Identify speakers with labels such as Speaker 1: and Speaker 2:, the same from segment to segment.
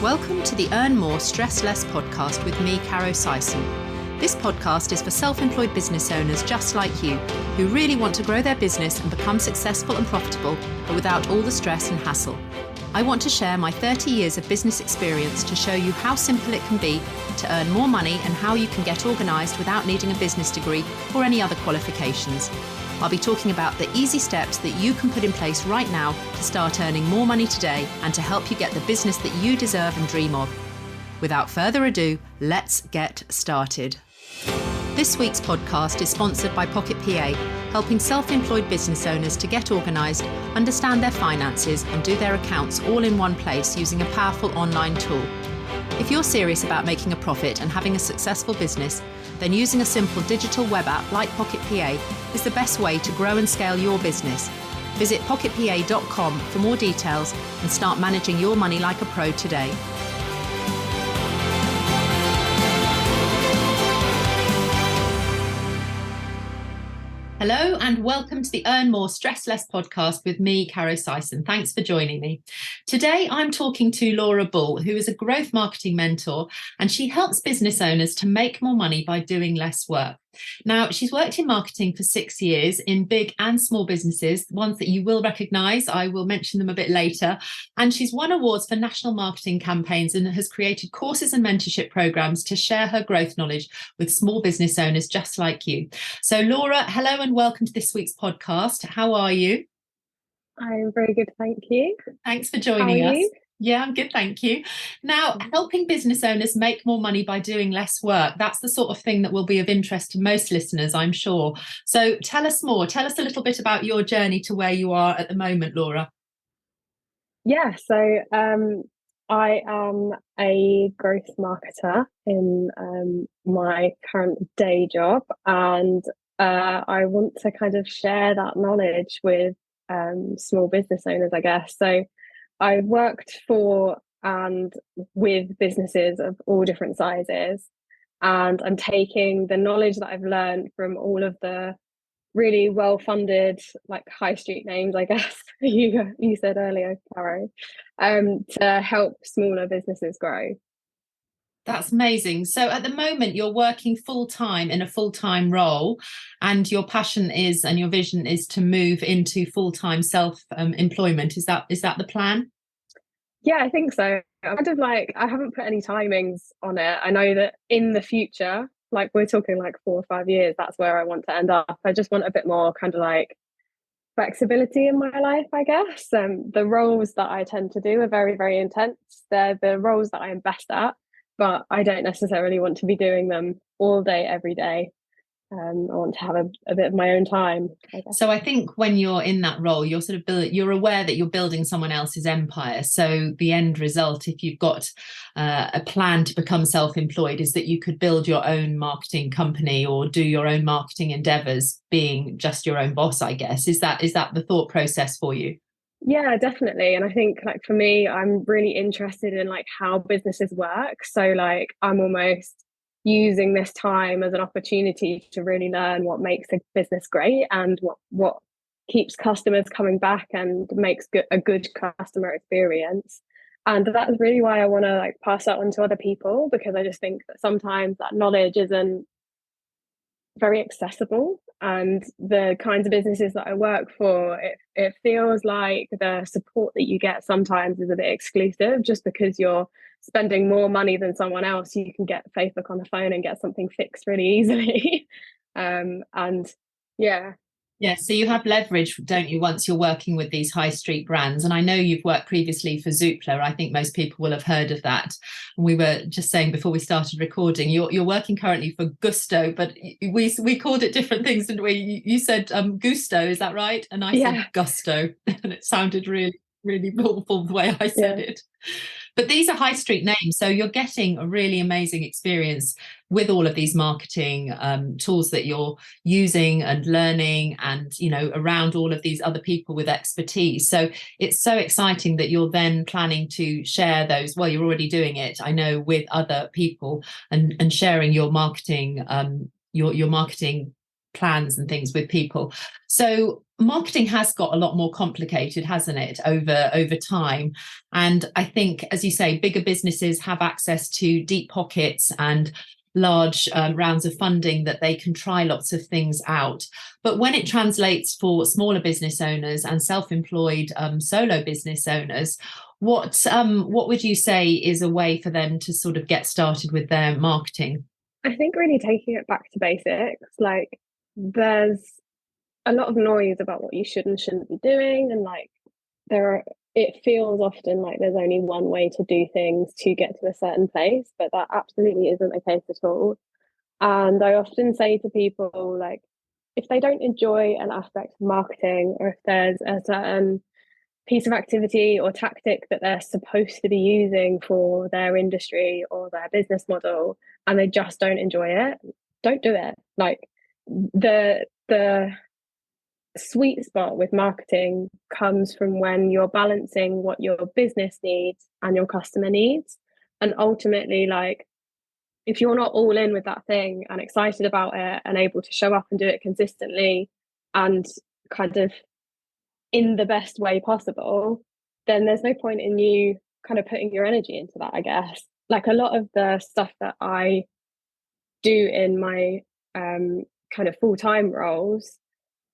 Speaker 1: Welcome to the Earn More, Stress Less podcast with me, Caro Sison. This podcast is for self-employed business owners just like you, who really want to grow their business and become successful and profitable, but without all the stress and hassle. I want to share my 30 years of business experience to show you how simple it can be to earn more money and how you can get organised without needing a business degree or any other qualifications. I'll be talking about the easy steps that you can put in place right now to start earning more money today and to help you get the business that you deserve and dream of. Without further ado, let's get started. This week's podcast is sponsored by Pocket PA, helping self-employed business owners to get organised, understand their finances and do their accounts all in one place using a powerful online tool. If you're serious about making a profit and having a successful business, then using a simple digital web app like Pocket PA is the best way to grow and scale your business. Visit pocketpa.com for more details and start managing your money like a pro today. Hello and welcome to the Earn More, Stress Less podcast with me, Caro Sison. Thanks for joining me. Today, I'm talking to Laura Bull, who is a growth marketing mentor, and she helps business owners to make more money by doing less work. Now, she's worked in marketing for 6 years in big and small businesses, ones that you will recognise. I will mention them a bit later. And she's won awards for national marketing campaigns and has created courses and mentorship programs to share her growth knowledge with small business owners just like you. So, Laura, hello and welcome to this week's podcast. How are you?
Speaker 2: I'm very good, thank you.
Speaker 1: Thanks for joining us.
Speaker 2: You?
Speaker 1: Yeah, I'm good, thank you. Now, helping business owners make more money by doing less work, that's the sort of thing that will be of interest to most listeners, I'm sure. So tell us more. Tell us a little bit about your journey to where you are at the moment, Laura.
Speaker 2: Yeah, so I am a growth marketer in my current day job, and I want to kind of share that knowledge with small business owners, I guess. So I've worked for and with businesses of all different sizes, and I'm taking the knowledge that I've learned from all of the really well-funded, like high street names, I guess you said earlier, Caro, to help smaller businesses grow.
Speaker 1: That's amazing. So at the moment, you're working full-time in a full-time role, and your passion is and your vision is to move into full-time self-employment. Is that the plan?
Speaker 2: Yeah, I think so. I haven't put any timings on it. I know that in the future, like we're talking like 4 or 5 years, that's where I want to end up. I just want a bit more kind of like flexibility in my life, I guess. The roles that I tend to do are very, very intense. They're the roles that I am best at, but I don't necessarily want to be doing them all day, every day. I want to have a bit of my own time, I guess.
Speaker 1: So I think when you're in that role, you're sort of you're aware that you're building someone else's empire. So the end result, if you've got a plan to become self-employed, is that you could build your own marketing company or do your own marketing endeavors, being just your own boss, I guess. Is that the thought process for you?
Speaker 2: Yeah, definitely. And I think like for me, I'm really interested in like how businesses work. So like I'm almost using this time as an opportunity to really learn what makes a business great and what keeps customers coming back and makes a good customer experience. And that's really why I want to like pass that on to other people, because I just think that sometimes that knowledge isn't very accessible, and the kinds of businesses that I work for, it feels like the support that you get sometimes is a bit exclusive. Just because you're spending more money than someone else, you can get Facebook on the phone and get something fixed really easily. And yeah,
Speaker 1: so you have leverage, don't you, once you're working with these high street brands? And I know you've worked previously for Zoopla. I think most people will have heard of that. And we were just saying before we started recording, you're working currently for Gusto, but we called it different things, didn't we? You said Gusto, is that right? And I said Gusto, and it sounded really, really awful the way I said it. But these are high street names, so you're getting a really amazing experience with all of these marketing tools that you're using and learning, and around all of these other people with expertise. So it's so exciting that you're then planning to share those. Well, you're already doing it, I know, with other people and sharing your marketing plans and things with people. So marketing has got a lot more complicated, hasn't it, over time? And I think, as you say, bigger businesses have access to deep pockets and large rounds of funding that they can try lots of things out. But when it translates for smaller business owners and self-employed solo business owners, what would you say is a way for them to sort of get started with their marketing?
Speaker 2: I think really taking it back to basics, like there's a lot of noise about what you should and shouldn't be doing, and like it feels often like there's only one way to do things to get to a certain place, but that absolutely isn't the case at all. And I often say to people, like, if they don't enjoy an aspect of marketing, or if there's a certain piece of activity or tactic that they're supposed to be using for their industry or their business model, and they just don't enjoy it, don't do it. Like the sweet spot with marketing comes from when you're balancing what your business needs and your customer needs. And ultimately, like, if you're not all in with that thing and excited about it and able to show up and do it consistently and kind of in the best way possible, then there's no point in you kind of putting your energy into that, I guess. Like a lot of the stuff that I do in my kind of full-time roles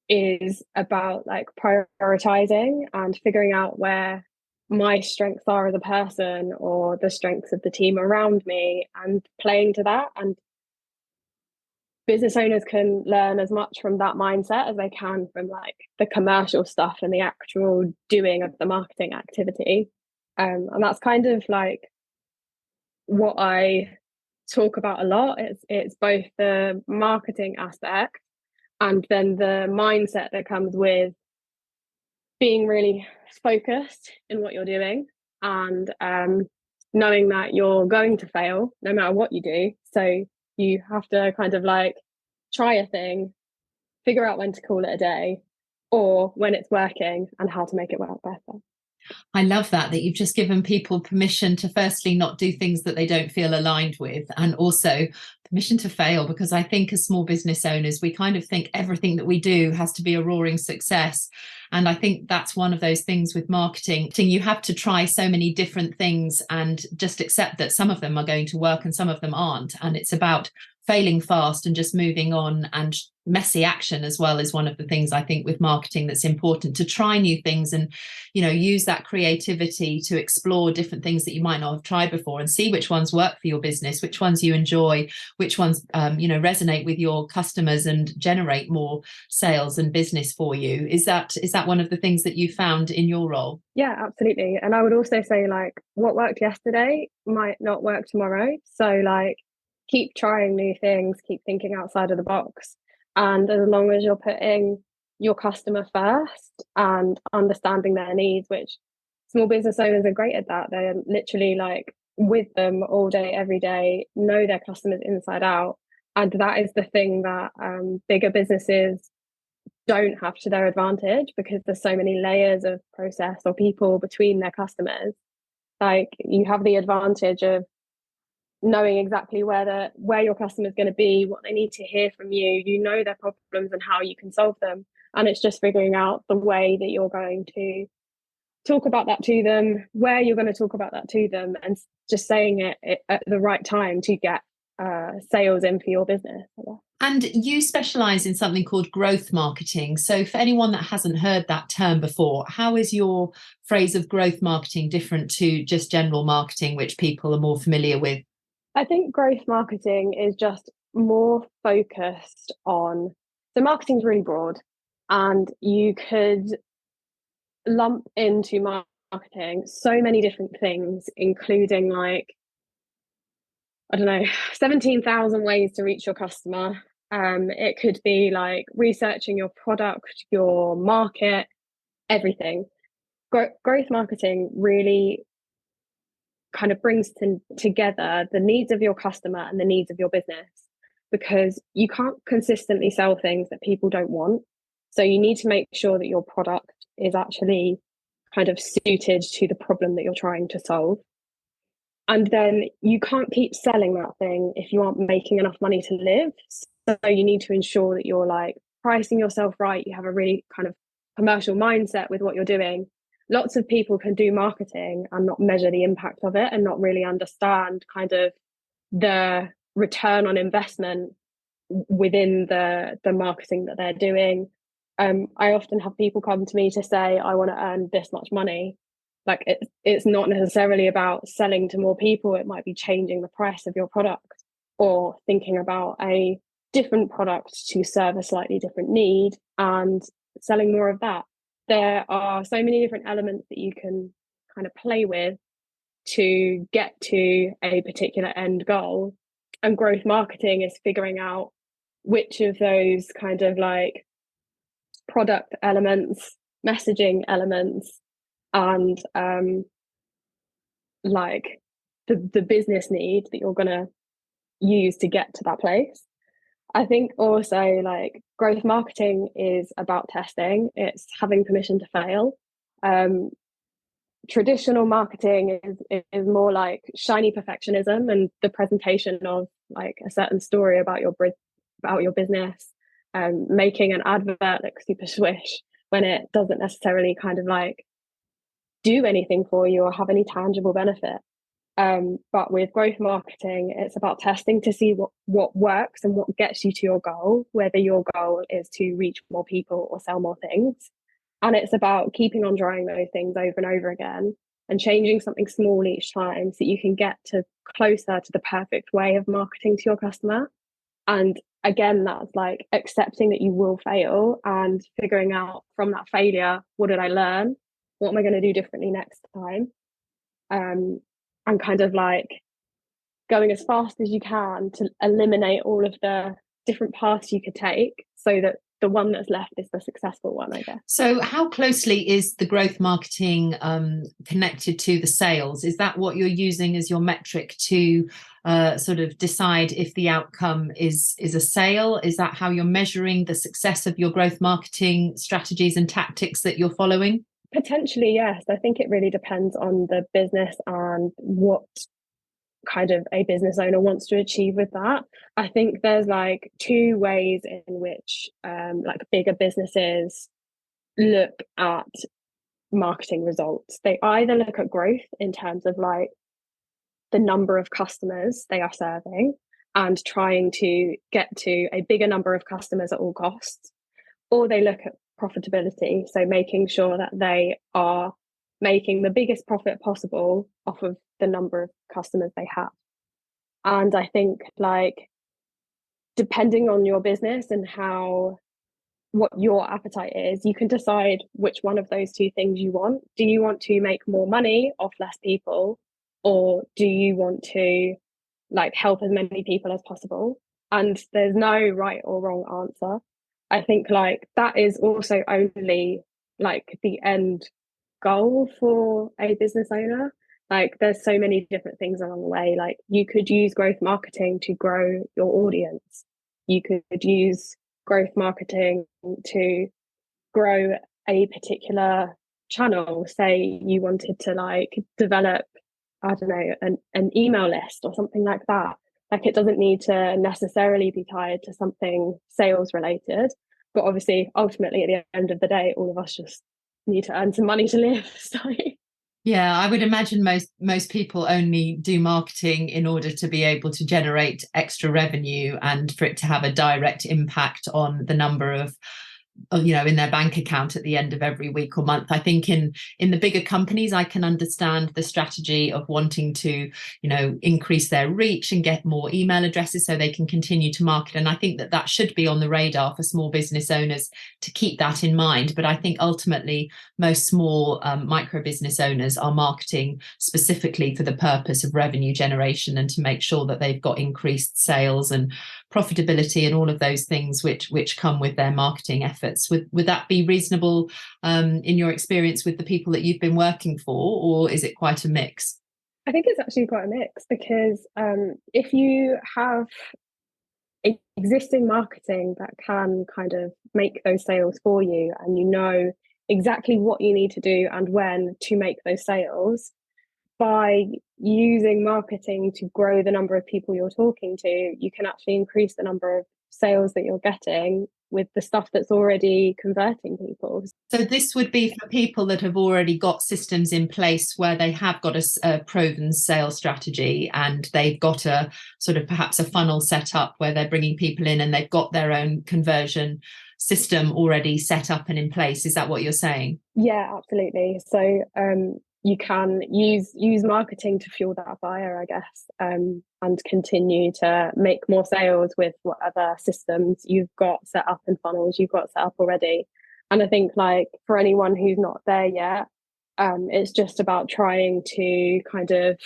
Speaker 2: is about like prioritizing and figuring out where my strengths are as a person or the strengths of the team around me and playing to that. And business owners can learn as much from that mindset as they can from like the commercial stuff and the actual doing of the marketing activity. And that's kind of like what I talk about a lot. It's both the marketing aspect and then the mindset that comes with being really focused in what you're doing, and knowing that you're going to fail no matter what you do. So you have to kind of like try a thing, figure out when to call it a day, or when it's working and how to make it work better.
Speaker 1: I love that you've just given people permission to firstly not do things that they don't feel aligned with, and also permission to fail, because I think as small business owners, we kind of think everything that we do has to be a roaring success. And I think that's one of those things with marketing. You have to try so many different things and just accept that some of them are going to work and some of them aren't. And it's about failing fast and just moving on, and messy action as well is one of the things I think with marketing that's important, to try new things and, you know, use that creativity to explore different things that you might not have tried before and see which ones work for your business, which ones you enjoy, which ones resonate with your customers and generate more sales and business for you. Is that one of the things that you found in your role?
Speaker 2: Yeah, absolutely. And I would also say, like, what worked yesterday might not work tomorrow. So like, keep trying new things, keep thinking outside of the box. And as long as you're putting your customer first and understanding their needs, which small business owners are great at that. They're literally like with them all day, every day, know their customers inside out. And that is the thing that bigger businesses don't have to their advantage, because there's so many layers of process or people between their customers. Like, you have the advantage of knowing exactly where your customer is going to be, what they need to hear from you. You know their problems and how you can solve them. And it's just figuring out the way that you're going to talk about that to them, where you're going to talk about that to them, and just saying it at the right time to get sales in for your business.
Speaker 1: And you specialize in something called growth marketing. So for anyone that hasn't heard that term before, how is your phrase of growth marketing different to just general marketing, which people are more familiar with?
Speaker 2: I think growth marketing is just more focused on, so marketing is really broad, and you could lump into marketing so many different things, including like, I don't know, 17,000 ways to reach your customer. It could be like researching your product, your market, everything. Growth marketing really kind of brings together the needs of your customer and the needs of your business, because you can't consistently sell things that people don't want. So you need to make sure that your product is actually kind of suited to the problem that you're trying to solve. And then you can't keep selling that thing if you aren't making enough money to live. So you need to ensure that you're like pricing yourself right. You have a really kind of commercial mindset with what you're doing. Lots of people can do marketing and not measure the impact of it and not really understand kind of the return on investment within the marketing that they're doing. I often have people come to me to say, I want to earn this much money. Like it's not necessarily about selling to more people. It might be changing the price of your product or thinking about a different product to serve a slightly different need and selling more of that. There are so many different elements that you can kind of play with to get to a particular end goal. And growth marketing is figuring out which of those kind of like product elements, messaging elements, and like the business need that you're going to use to get to that place. I think also like growth marketing is about testing. It's having permission to fail. Traditional marketing is more like shiny perfectionism and the presentation of like a certain story about your business, making an advert look super swish when it doesn't necessarily kind of like do anything for you or have any tangible benefit. But with growth marketing, it's about testing to see what works and what gets you to your goal, whether your goal is to reach more people or sell more things. And it's about keeping on trying those things over and over again and changing something small each time so that you can get to closer to the perfect way of marketing to your customer. And again, that's like accepting that you will fail and figuring out from that failure, what did I learn? What am I going to do differently next time? And kind of like going as fast as you can to eliminate all of the different paths you could take so that the one that's left is the successful one, I guess.
Speaker 1: So how closely is the growth marketing connected to the sales? Is that what you're using as your metric to sort of decide if the outcome is a sale? Is that how you're measuring the success of your growth marketing strategies and tactics that you're following?
Speaker 2: Potentially, yes. I think it really depends on the business and what kind of a business owner wants to achieve with that. I think there's like two ways in which like bigger businesses look at marketing results. They either look at growth in terms of like the number of customers they are serving and trying to get to a bigger number of customers at all costs, or they look at profitability, so making sure that they are making the biggest profit possible off of the number of customers they have. And I think like depending on your business and what your appetite is, you can decide which one of those two things you want. Do you want to make more money off less people, or do you want to like help as many people as possible? And there's no right or wrong answer. I think like that is also only like the end goal for a business owner. Like there's so many different things along the way. Like you could use growth marketing to grow your audience. You could use growth marketing to grow a particular channel. Say you wanted to like develop, I don't know, an email list or something like that. Like it doesn't need to necessarily be tied to something sales related. But obviously, ultimately, at the end of the day, all of us just need to earn some money to live. So
Speaker 1: yeah, I would imagine most people only do marketing in order to be able to generate extra revenue and for it to have a direct impact on the number of in their bank account at the end of every week or month. I think in the bigger companies, I can understand the strategy of wanting to, increase their reach and get more email addresses so they can continue to market. And I think that should be on the radar for small business owners to keep that in mind. But I think ultimately most small micro business owners are marketing specifically for the purpose of revenue generation and to make sure that they've got increased sales and profitability and all of those things which come with their marketing efforts. Would that be reasonable in your experience with the people that you've been working for, or is it quite a mix?
Speaker 2: I think it's actually quite a mix because if you have existing marketing that can kind of make those sales for you and you know exactly what you need to do and when to make those sales, by using marketing to grow the number of people you're talking to, you can actually increase the number of sales that you're getting with the stuff that's already converting people.
Speaker 1: So this would be for people that have already got systems in place where they have got a proven sales strategy, and they've got a sort of perhaps a funnel set up where they're bringing people in and they've got their own conversion system already set up and in place. Is that what you're saying?
Speaker 2: Yeah, absolutely. So you can use marketing to fuel that fire, I guess, and continue to make more sales with whatever systems you've got set up and funnels you've got set up already. And I think, like, for anyone who's not there yet, it's just about trying to kind of,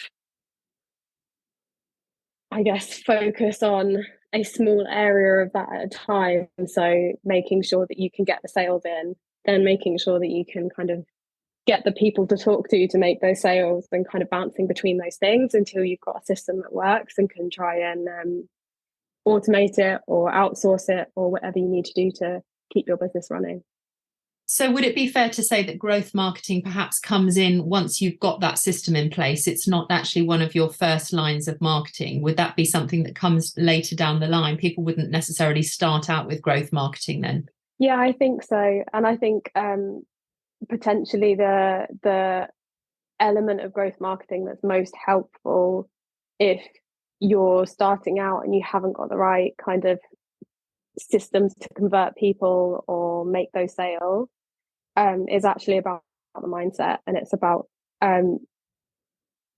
Speaker 2: I guess, focus on a small area of that at a time. So making sure that you can get the sales in, then making sure that you can kind of get the people to talk to make those sales, and kind of bouncing between those things until you've got a system that works and can try and automate it or outsource it or whatever you need to do to keep your business running.
Speaker 1: So would it be fair to say that growth marketing perhaps comes in once you've got that system in place? It's not actually one of your first lines of marketing. Would that be something that comes later down the line? People wouldn't necessarily start out with growth marketing then?
Speaker 2: Yeah, I think so. And I think potentially the element of growth marketing that's most helpful if you're starting out and you haven't got the right kind of systems to convert people or make those sales, is actually about the mindset, and it's about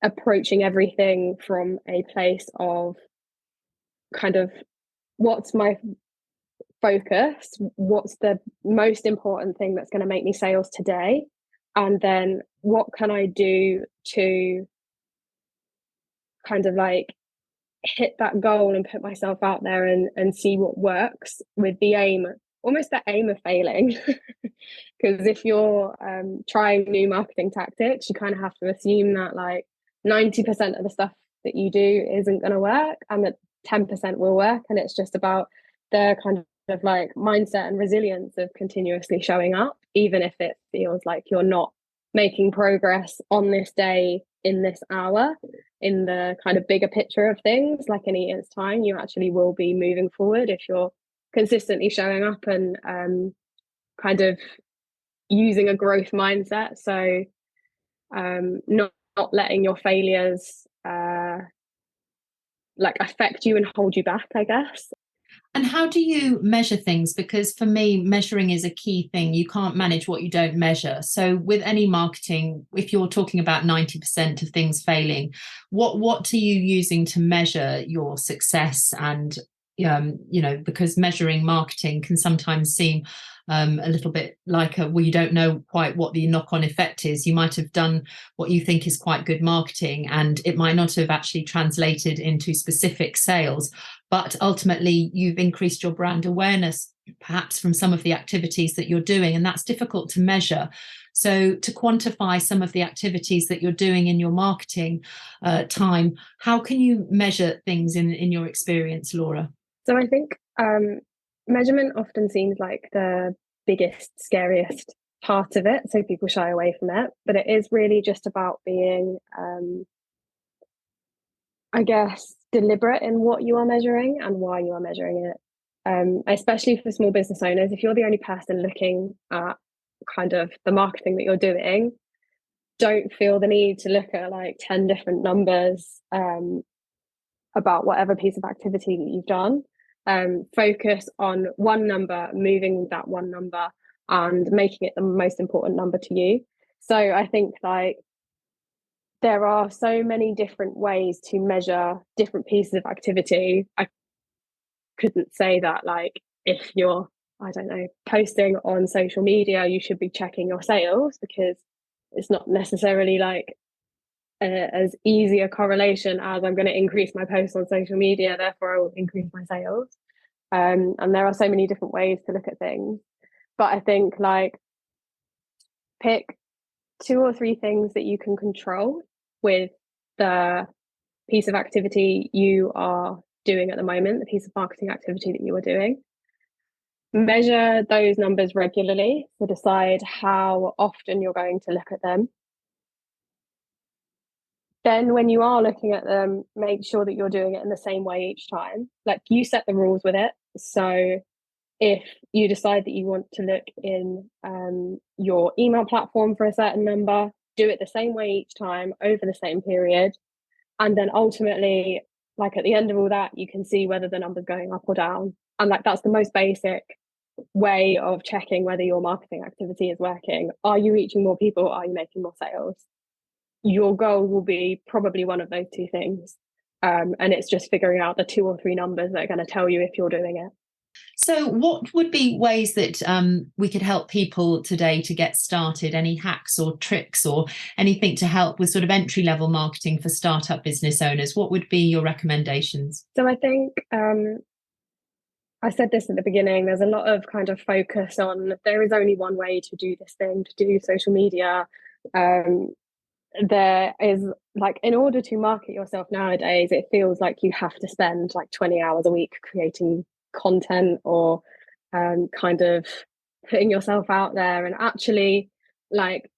Speaker 2: approaching everything from a place of kind of, what's my focus, what's the most important thing that's going to make me sales today, and then what can I do to kind of like hit that goal and put myself out there and see what works, with the aim, almost the aim of failing. Because if you're trying new marketing tactics, you kind of have to assume that like 90% of the stuff that you do isn't going to work, and that 10% will work. And it's just about the kind of like mindset and resilience of continuously showing up, even if it feels like you're not making progress on this day, in this hour, in the kind of bigger picture of things. Like in a year's time, you actually will be moving forward if you're consistently showing up and kind of using a growth mindset. So not letting your failures like affect you and hold you back, I guess.
Speaker 1: And how do you measure things? Because for me, measuring is a key thing. You can't manage what you don't measure. So with any marketing, if you're talking about 90% of things failing, what are you using to measure your success? And because measuring marketing can sometimes seem a little bit like you don't know quite what the knock-on effect is. You might have done what you think is quite good marketing, and it might not have actually translated into specific sales, but ultimately you've increased your brand awareness, perhaps from some of the activities that you're doing, and that's difficult to measure. So to quantify some of the activities that you're doing in your marketing time, how can you measure things in your experience, Laura?
Speaker 2: So I think measurement often seems like the biggest, scariest part of it. So people shy away from it. But it is really just about being, I guess, deliberate in what you are measuring and why you are measuring it. Especially for small business owners, if you're the only person looking at kind of the marketing that you're doing, don't feel the need to look at like 10 different numbers about whatever piece of activity that you've done. Focus on one number, moving that one number and making it the most important number to you. So I think like there are so many different ways to measure different pieces of activity. I couldn't say that like if you're, I don't know, posting on social media, you should be checking your sales, because it's not necessarily like as easy a correlation as I'm going to increase my posts on social media, therefore I will increase my sales. And there are so many different ways to look at things. But I think like pick 2 or 3 things that you can control with the piece of activity you are doing at the moment, the piece of marketing activity that you are doing. Measure those numbers regularly to decide how often you're going to look at them. Then when you are looking at them, make sure that you're doing it in the same way each time. Like you set the rules with it. So if you decide that you want to look in your email platform for a certain number, do it the same way each time over the same period. And then ultimately, like at the end of all that, you can see whether the number's going up or down. And like that's the most basic way of checking whether your marketing activity is working. Are you reaching more people? Are you making more sales? Your goal will be probably one of those two things. And it's just figuring out the 2 or 3 numbers that are going to tell you if you're doing it.
Speaker 1: So what would be ways that we could help people today to get started? Any hacks or tricks or anything to help with sort of entry level marketing for startup business owners? What would be your recommendations?
Speaker 2: So I think I said this at the beginning, there's a lot of kind of focus on there is only one way to do this thing, to do social media. There is like, in order to market yourself nowadays, it feels like you have to spend like 20 hours a week creating content or kind of putting yourself out there. And actually, like,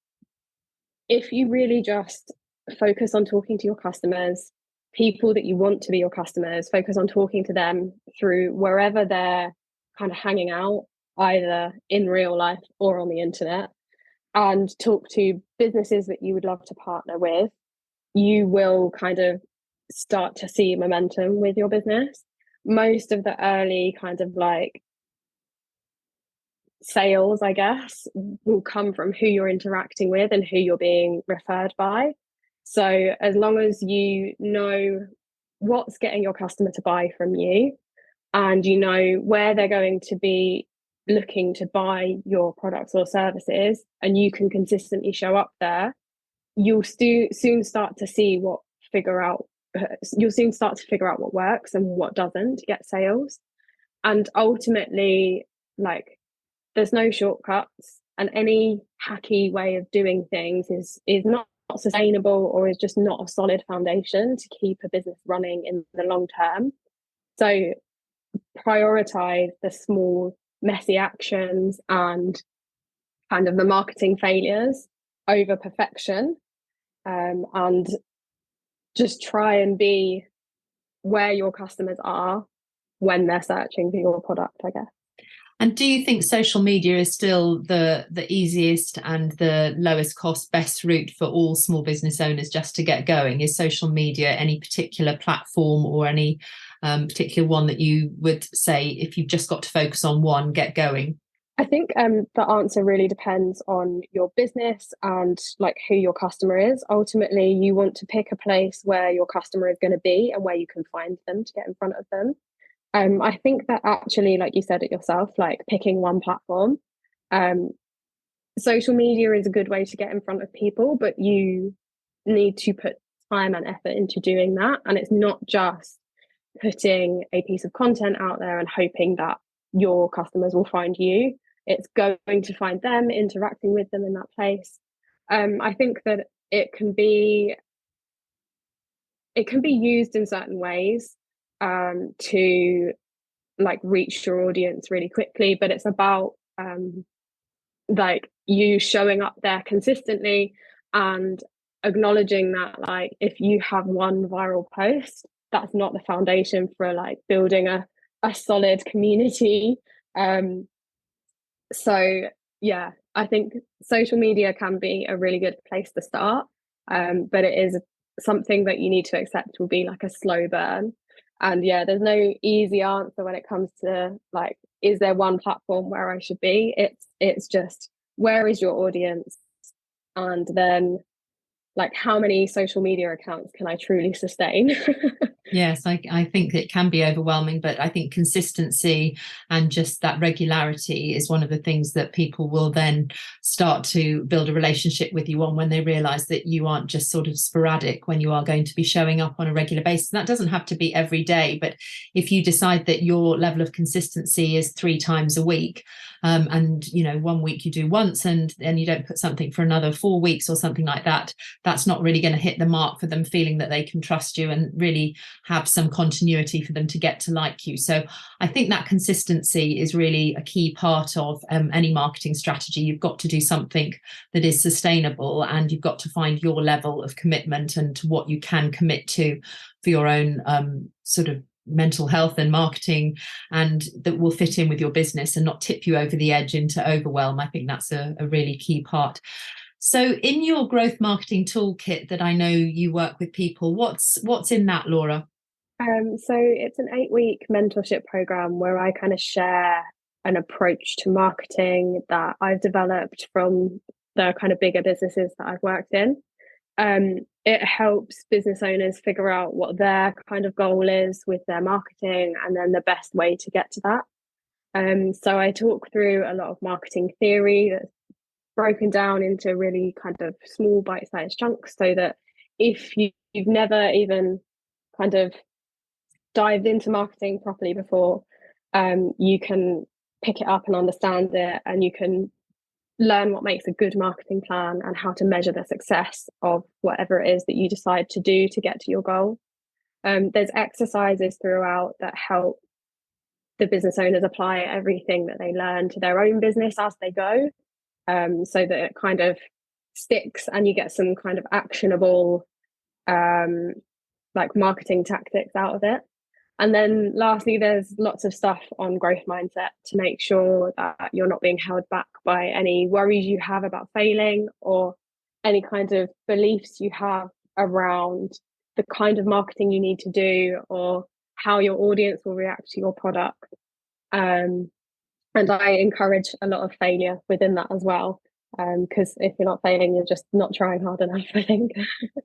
Speaker 2: if you really just focus on talking to your customers, people that you want to be your customers, focus on talking to them through wherever they're kind of hanging out, either in real life or on the internet, and talk to businesses that you would love to partner with, you will kind of start to see momentum with your business. Most of the early kind of like sales, I guess, will come from who you're interacting with and who you're being referred by. So as long as you know what's getting your customer to buy from you, and you know where they're going to be looking to buy your products or services, and you can consistently show up there, you'll soon start to figure out what works and what doesn't to get sales. And ultimately, like, there's no shortcuts, and any hacky way of doing things is not sustainable, or is just not a solid foundation to keep a business running in the long term. So prioritize the small messy actions and kind of the marketing failures over perfection, and just try and be where your customers are when they're searching for your product, I guess.
Speaker 1: And do you think social media is still the easiest and the lowest cost, best route for all small business owners just to get going? Is social media any particular platform or any particular one that you would say, if you've just got to focus on one, get going?
Speaker 2: I think the answer really depends on your business and like who your customer is. Ultimately, you want to pick a place where your customer is going to be and where you can find them to get in front of them. I think that actually, like you said it yourself, like picking one platform, social media is a good way to get in front of people, but you need to put time and effort into doing that. And it's not just putting a piece of content out there and hoping that your customers will find you. It's going to find them, interacting with them in that place. I think that it can be used in certain ways to like reach your audience really quickly, but it's about like you showing up there consistently and acknowledging that, like, if you have one viral post, that's not the foundation for like building a solid community. So yeah, I think social media can be a really good place to start, but it is something that you need to accept will be like a slow burn. And yeah, there's no easy answer when it comes to like, is there one platform where I should be? It's just, where is your audience? And then like, how many social media accounts can I truly sustain?
Speaker 1: Yes, I think it can be overwhelming, but I think consistency and just that regularity is one of the things that people will then start to build a relationship with you on, when they realize that you aren't just sort of sporadic, when you are going to be showing up on a regular basis. And that doesn't have to be every day, but if you decide that your level of consistency is 3 times a week, and you know, one week you do once and then you don't put something for another 4 weeks or something like that, that's not really going to hit the mark for them feeling that they can trust you and really have some continuity for them to get to like you. So I think that consistency is really a key part of any marketing strategy. You've got to do something that is sustainable, and you've got to find your level of commitment and to what you can commit to for your own sort of mental health and marketing, and that will fit in with your business and not tip you over the edge into overwhelm. I think that's a really key part. So in your growth marketing toolkit that I know you work with people, what's in that, Laura?
Speaker 2: So it's an 8-week mentorship program where I kind of share an approach to marketing that I've developed from the kind of bigger businesses that I've worked in. It helps business owners figure out what their kind of goal is with their marketing and then the best way to get to that. So I talk through a lot of marketing theory that's broken down into really kind of small bite-sized chunks, so that if you've never even kind of dived into marketing properly before, you can pick it up and understand it, and you can learn what makes a good marketing plan and how to measure the success of whatever it is that you decide to do to get to your goal. There's exercises throughout that help the business owners apply everything that they learn to their own business as they go, so that it kind of sticks and you get some kind of actionable like marketing tactics out of it. And then lastly, there's lots of stuff on growth mindset to make sure that you're not being held back by any worries you have about failing, or any kind of beliefs you have around the kind of marketing you need to do, or how your audience will react to your product. And I encourage a lot of failure within that as well. Because if you're not failing, you're just not trying hard enough, I think.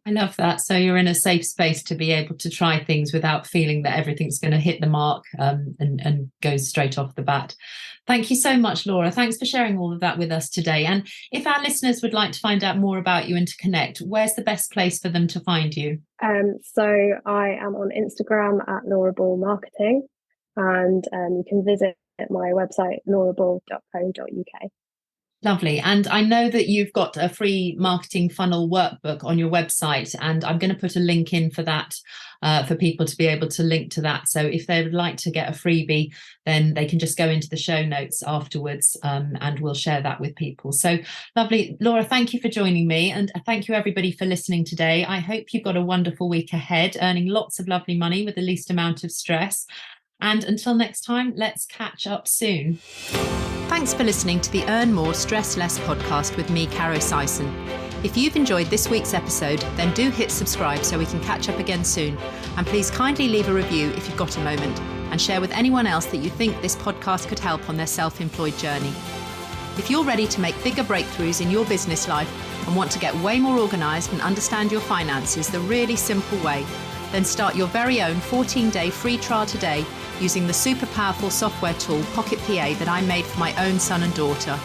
Speaker 1: I love that. So you're in a safe space to be able to try things without feeling that everything's going to hit the mark and goes straight off the bat. Thank you so much, Laura. Thanks for sharing all of that with us today. And if our listeners would like to find out more about you and to connect, where's the best place for them to find you?
Speaker 2: So I am on Instagram at Laura Ball Marketing, and you can visit my website, lauraball.co.uk.
Speaker 1: Lovely. And I know that you've got a free marketing funnel workbook on your website, and I'm going to put a link in for that for people to be able to link to that. So if they would like to get a freebie, then they can just go into the show notes afterwards, and we'll share that with people. So lovely. Laura, thank you for joining me, and thank you everybody for listening today. I hope you've got a wonderful week ahead, earning lots of lovely money with the least amount of stress. And until next time, let's catch up soon. Thanks for listening to the Earn More, Stress Less podcast with me, Caro Syson. If you've enjoyed this week's episode, then do hit subscribe so we can catch up again soon. And please kindly leave a review if you've got a moment, and share with anyone else that you think this podcast could help on their self-employed journey. If you're ready to make bigger breakthroughs in your business life and want to get way more organised and understand your finances the really simple way, then start your very own 14-day free trial today using the super powerful software tool Pocket PA that I made for my own son and daughter.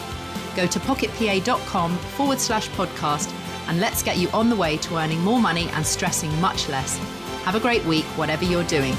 Speaker 1: Go to pocketpa.com/podcast and let's get you on the way to earning more money and stressing much less. Have a great week, whatever you're doing.